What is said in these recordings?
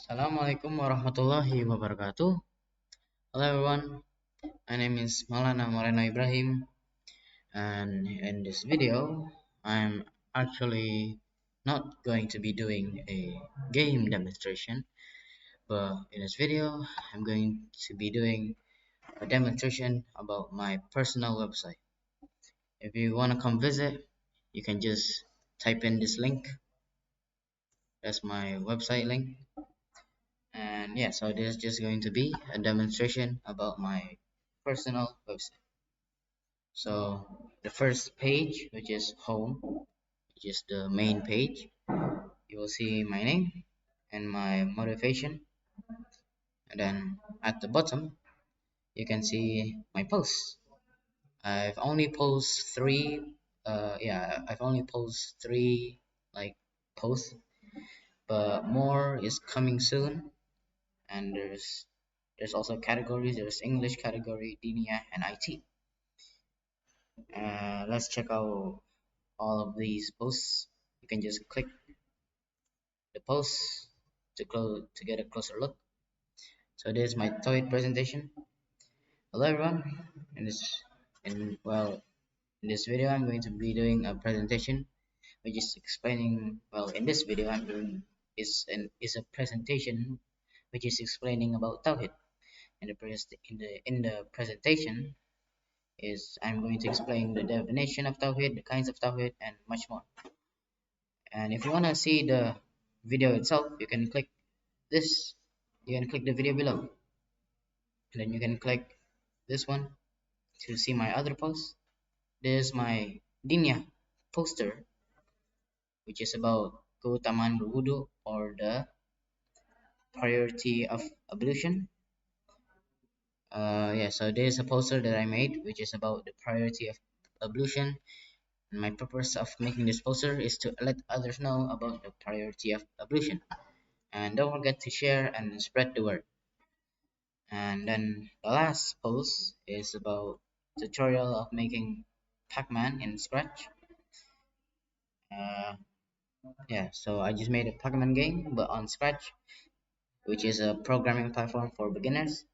Assalamualaikum warahmatullahi wabarakatuh. Hello everyone, my name is Malana Moreno Ibrahim, and in this video, I'm actually not going to be doing a game demonstration, but in this video, I'm going to be doing a demonstration about my personal website. If you want to come visit, you can just type in this link. That's my website link. And yeah, so this is just going to be a demonstration about my personal website. So the first page, which is home, which is the main page, you will see my name and my motivation. And then at the bottom, you can see my posts. I've only post three. I've only post three like posts, but more is coming soon. And there's also categories. There's English category, Dinia, and IT. Let's check out all of these posts. You can just click the post to get a closer look. So this is my TOEIC presentation. Hello everyone. In this in this video I'm going to be doing a presentation which is explaining in this video I'm doing is a presentation which is explaining about Tawhid. In the presentation is I'm going to explain the definition of Tawhid, the kinds of Tawhid, and much more. And if you want to see the video itself, you can click this. You can click the video below. And then you can click this one to see my other posts. There's my Dinya poster, which is about keutamaan berwudu or the priority of ablution. So there's a poster that I made, which is about the priority of ablution. And my purpose of making this poster is to let others know about the priority of ablution. And don't forget to share and spread the word. And then the last post is about tutorial of making Pac-Man in Scratch. Uh, so I just made a Pac-Man game, but on Scratch, which is a programming platform for beginners,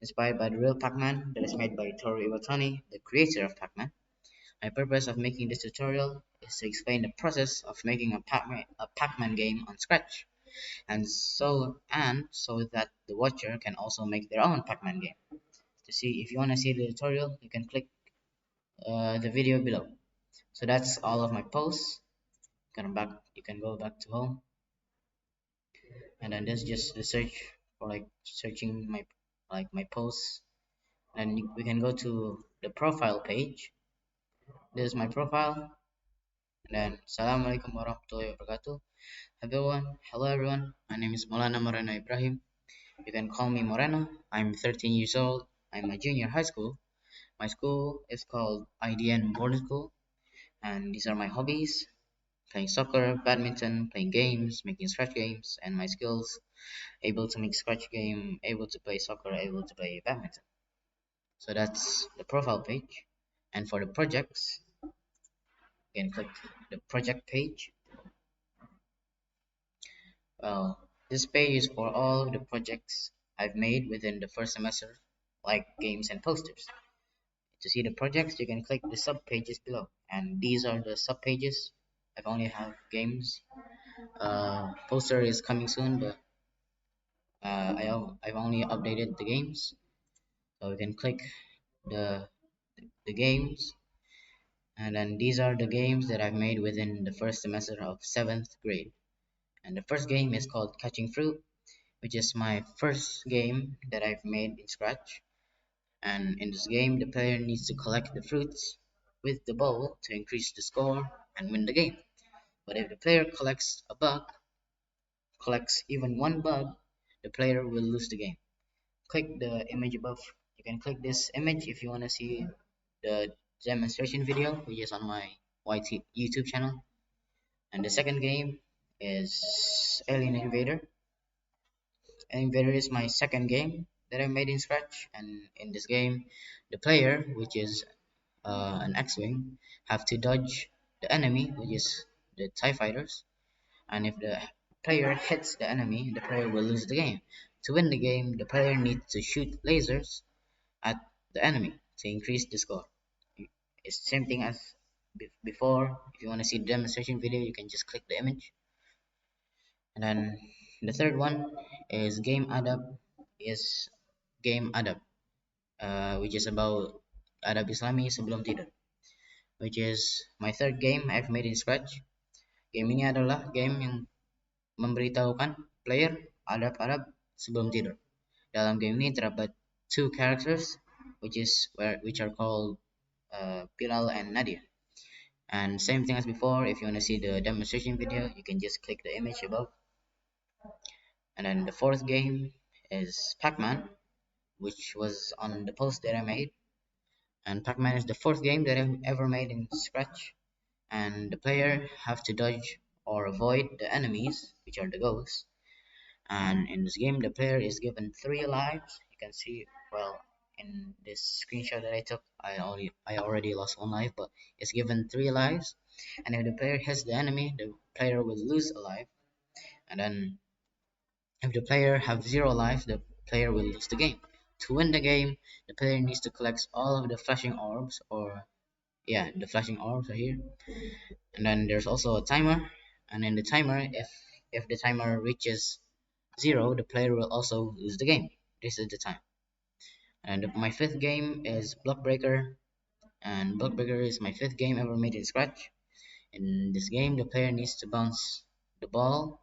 inspired by the real Pac-Man that is made by Toru Iwatani, the creator of Pac-Man. My purpose of making this tutorial is to explain the process of making a Pac-Man game on Scratch, and so that the watcher can also make their own Pac-Man game. To see if you want to see the tutorial, you can click the video below. So that's all of my posts. You can go back to home, and then there's just the search for like searching my posts. And we can go to the profile page. This is my profile. And then Assalamualaikum warahmatullahi wabarakatuh. Hello everyone. My name is Maulana Moreno Ibrahim. You can call me Moreno. I'm 13 years old. I'm a junior high school. My school is called IDN Boarding School, and these are my hobbies: playing soccer, badminton, playing games, making scratch games, and my skills: able to make scratch game, able to play soccer, able to play badminton. So that's the profile page. And for the projects, you can click the project page. Well, this page is for all of the projects I've made within the first semester, like games and posters. To see the projects, you can click the sub pages below, and these are the sub pages. I've only have games. Poster is coming soon, but I've only updated the games. So you can click the the games, and then these are the games that I've made within the first semester of 7th grade. And the first game is called Catching Fruit, which is my first game that I've made in Scratch. And in this game, the player needs to collect the fruits with the bowl to increase the score and win the game. But if the player collects even one bug, the player will lose the game. Click the image above. You can click this image if you want to see the demonstration video, which is on my YT YouTube channel. And the second game is Alien Invader. Alien Invader is my second game that I made in Scratch, and in this game, the player, which is an X-wing, have to dodge the enemy, which is the TIE fighters. And if the player hits the enemy, the player will lose the game. To win the game, the player needs to shoot lasers at the enemy to increase the score. It's the same thing as before. If you want to see the demonstration video, you can just click the image. And then the third one is game adab is game adab, which is about adab Islami sebelum tidur, which is my third game I've made in Scratch. Game ini adalah game yang memberitahukan player adab-adab sebelum tidur. Dalam game ini terdapat two characters which are called Bilal and Nadia. And same thing as before, if you want to see the demonstration video, you can just click the image above. And then the fourth game is Pac-Man, which was on the post that I made. And Pac-Man is the fourth game that I've ever made in Scratch. And the player have to dodge or avoid the enemies, which are the ghosts. And in this game, the player is given 3 lives. You can see, well, in this screenshot that I took, I already lost 1 life, but it's given 3 lives. And if the player hits the enemy, the player will lose a life. And then if the player have 0 life, the player will lose the game. To win the game, the player needs to collect all of the flashing orbs, or yeah, the flashing orbs are here. And then there's also a timer. And in the timer, if the timer reaches 0, the player will also lose the game. This is the time. And my fifth game is Block Breaker, and Block Breaker is my fifth game ever made in Scratch. In this game, the player needs to bounce the ball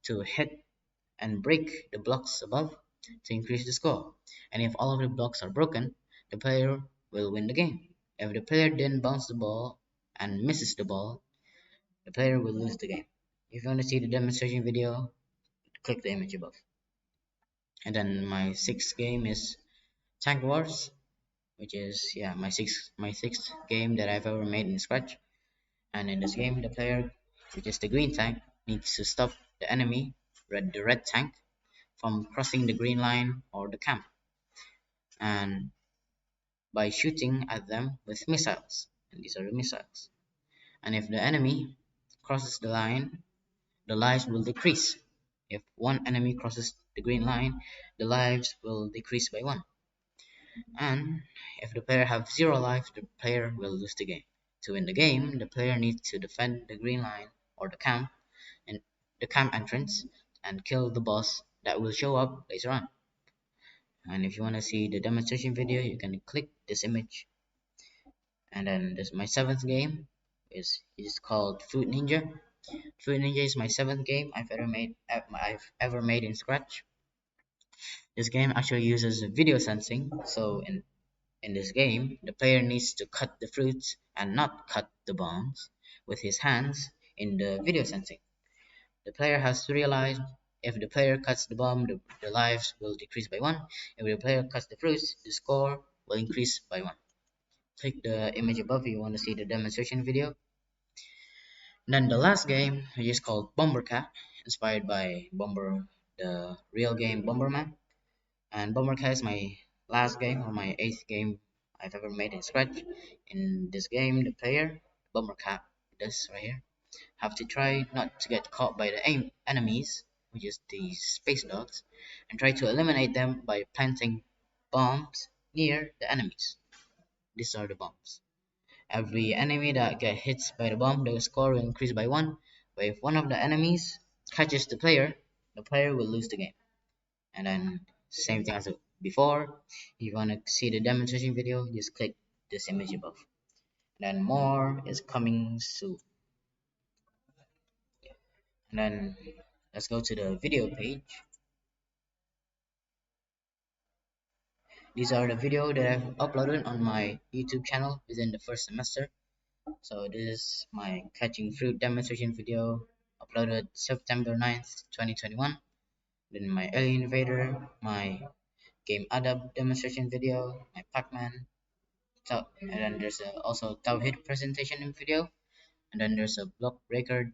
to hit and break the blocks above to increase the score. And if all of the blocks are broken, the player will win the game. If the player then bounces the ball and misses the ball, the player will lose the game. If you want to see the demonstration video, click the image above. And then my sixth game is Tank Wars, which is my sixth game that I've ever made in Scratch. And in this game, the player, which is the green tank, needs to stop the enemy, the red tank, from crossing the green line or the camp, and by shooting at them with missiles. And these are the missiles. And if the enemy crosses the line, the lives will decrease. If one enemy crosses the green line, the lives will decrease by 1. And if the player have 0 life, the player will lose the game. To win the game, the player needs to defend the green line or and the camp entrance and kill the boss that will show up later on. And if you want to see the demonstration video, you can click this image. And then this my seventh game is called Fruit Ninja. Fruit Ninja is my seventh game I've ever made in Scratch. This game actually uses video sensing, so in this game, the player needs to cut the fruits and not cut the bombs with his hands in the video sensing. The player has to realize if the player cuts the bomb, the lives will decrease by 1. If the player cuts the fruits, the score will increase by 1. Click the image above if you want to see the demonstration video. Then the last game, which is called Bombercat, inspired by Bomber, the real game Bomberman. And Bombercat is my last game, or my 8th game I've ever made in Scratch. In this game, the player, Bombercat, this right here, have to try not to get caught by the enemies, which is the space dogs, and try to eliminate them by planting bombs near the enemies. These are the bombs. Every enemy that gets hit by the bomb, the score will increase by 1. But if one of the enemies catches the player will lose the game. And then same thing as before. If you want to see the demonstration video, just click this image above. Then more is coming soon. And then let's go to the video page. These are the video that I've uploaded on my YouTube channel within the first semester. So this is my catching fruit demonstration video uploaded September 9th, 2021. Then my Alien Invader, my game Adab demonstration video, my Pac-Man, and then there's also Tawhid presentation video, and then there's a block breaker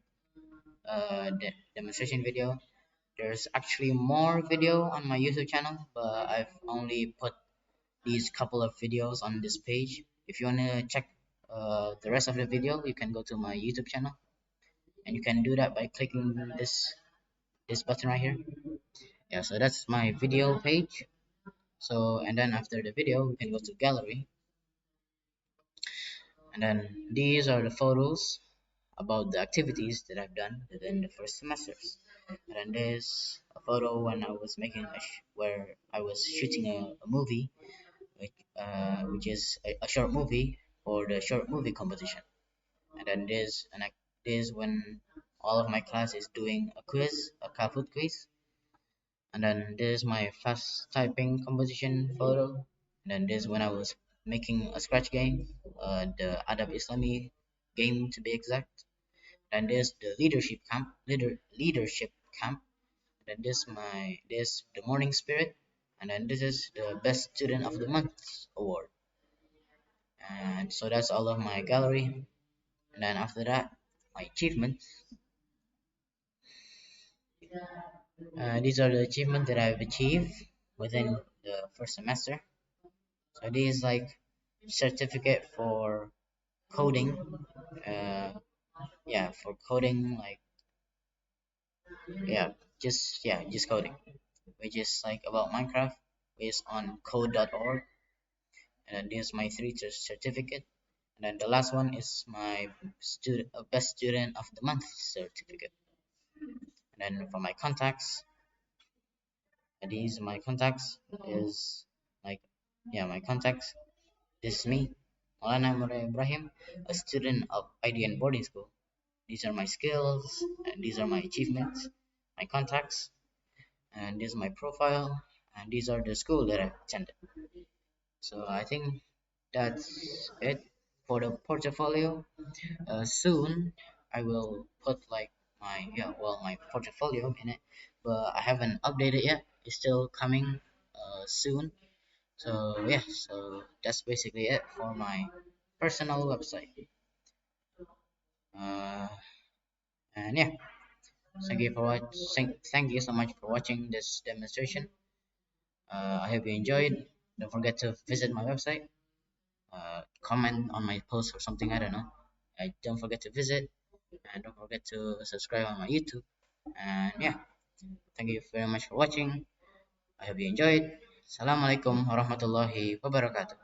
demonstration video. There's actually more video on my YouTube channel, but I've only put these couple of videos on this page. If you want to check the rest of the video, you can go to my YouTube channel, and you can do that by clicking this this button right here. Yeah, so that's my video page. So and then after the video we can go to gallery, and then these are the photos about the activities that I've done within the first semesters. And then there's a photo when I was making where I was shooting a movie, which is a short movie for the short movie competition. And then there's when all of my class is doing a quiz, a Kahoot quiz. And then there's my fast typing competition photo. And then there's when I was making a scratch game, the Adab Islami game to be exact. And there's the leadership camp. And then this the morning spirit. And then this is the best student of the month award. And so that's all of my gallery. And then after that, my achievements. These are the achievements that I've achieved within the first semester. So this is like certificate for coding. Uh, yeah, for coding, like yeah, just coding, which is like about Minecraft, based on code.org. And then this is my certificate. And then the last one is my best student of the month certificate. And then for my contacts, these my contacts is like my contacts. This is me, Maulana Murray Ibrahim, a student of IDN boarding school. These are my skills and these are my achievements, my contacts, and this is my profile, and these are the school that I attended. So I think that's it for the portfolio. Soon I will put like my portfolio in it, but I haven't updated yet. It's still coming soon. So yeah, so that's basically it for my personal website. Uh, and yeah, thank you so much for watching this demonstration. I hope you enjoyed. Don't forget to visit my website, comment on my post or something. I don't know. Don't forget to visit, and don't forget to subscribe on my YouTube. And yeah, thank you very much for watching. I hope you enjoyed. Assalamualaikum warahmatullahi wabarakatuh.